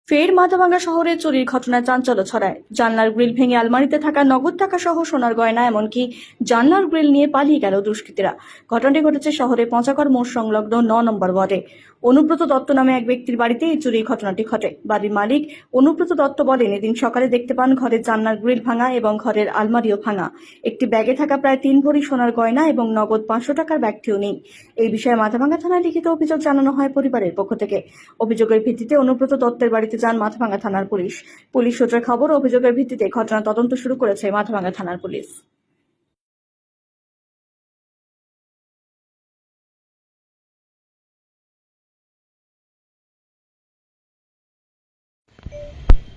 ফের মাথাভাঙ্গা শহরে চুরির ঘটনায় চাঞ্চল্য ছড়ায়। জানলার গ্রিল ভেঙে আলমারিতে থাকা নগদ টাকা সহ সোনার গয়না এমনকি জানলার গ্রিল নিয়ে পালিয়ে গেল দুষ্কৃতীরা। ঘটনাটি ঘটেছে শহরের পঁচাগড় মোড় সংলগ্ন ৯ নম্বর ওয়ার্ডে। অনুব্রত দত্ত নামে এক ব্যক্তির বাড়িতে এই চুরির ঘটনাটি ঘটে। বাড়ির মালিক অনুব্রত দত্ত বলেন, এদিন সকালে দেখতে পান ঘরের জানলার গ্রিল ভাঙা এবং ঘরের আলমারিও ভাঙা। একটি ব্যাগে থাকা প্রায় ৩ ভরি সোনার গয়না এবং নগদ ৫০০ টাকার ব্যাগটিও নেই। এই বিষয়ে মাথাভাঙ্গা থানায় লিখিত অভিযোগ জানানো হয় পরিবারের পক্ষ থেকে। অভিযোগের ভিত্তিতে অনুব্রত দত্তের বাড়িতে যান মাথাভাঙ্গা থানার পুলিশ। পুলিশ সূত্রে খবর, অভিযোগের ভিত্তিতে ঘটনা তদন্ত শুরু করেছে মাথাভাঙ্গা থানার পুলিশ।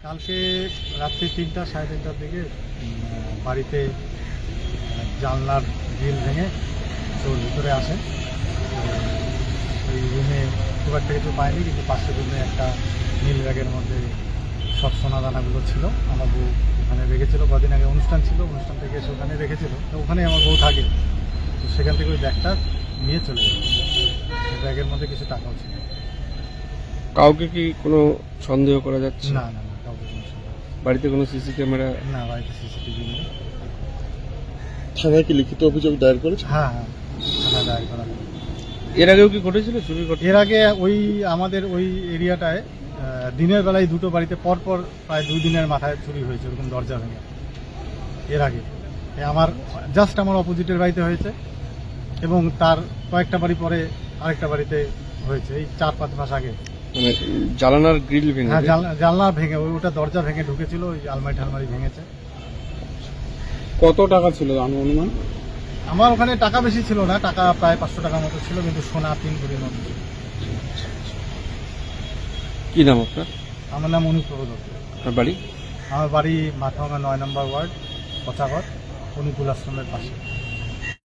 কালকে রাত্রি ৩টা সাড়ে ৩টার দিকে বাড়িতে জানলার গ্রিল ভেঙে চোর ভিতরে আসে। ওই রুমে খুব একটা কিছু পায়নি, কিন্তু পাশের রুমে একটা নীল ব্যাগের মধ্যে সব সোনা দানাগুলো ছিল। আমার বউ ওখানে রেখেছিল, কদিন আগে অনুষ্ঠান ছিল, অনুষ্ঠান থেকে এসে ওখানে রেখেছিল, তো ওখানেই আমার বউ থাকে। তো সেখান থেকে ওই ব্যাগটা নিয়ে চলে গেল। ব্যাগের মধ্যে কিছু টাকাও ছিল। কাউকে কি কোনো সন্দেহ করা যাচ্ছে? না না না, কাউকে কোনো সন্দেহ নেই। বাড়িতে কোনো সিসি ক্যামেরা? না, বাড়িতে সিসিটিভি নেই। থানায় কি লিখিত অভিযোগ দায়ের করেছে? হ্যাঁ হ্যাঁ, থানায় দায়ের করা হয়েছে। এর আগেও কি ঘটেছিল চুরির ঘটনা? এর আগে ওই আমাদের ওই এরিয়াটায় দিনের বেলায় দুটো বাড়িতে পরপর প্রায় 2 দিনের মাথায় চুরি হয়েছে, ওরকম দরজা ভেঙে। এর আগে আমার আমার অপোজিটের বাড়িতে হয়েছে, এবং তার কয়েকটা বাড়ি পরে আরেকটা বাড়িতে হয়েছে, এই 4-5 মাস আগে। মানে জানালার গ্রিল ভেঙে? হ্যাঁ, জানলা ভেঙে, ওটা দরজা ভেঙে ঢুকেছিল, ওই আলমারি ঠালমারি ভেঙেছে। কত টাকা ছিল অনুমান? আমার ওখানে টাকা বেশি ছিল না, টাকা প্রায় 500 টাকার মতো ছিল, কিন্তু সোনা 3 ভরির মতো ছিল। কি নাম আপনার? আমার নাম অনুব্রত দত্ত। আপনার বাড়ি? আমার বাড়ি মাথাভাঙ্গা 9 নম্বর ওয়ার্ড, পচাগড়, অনুকূল আশ্রমের পাশে।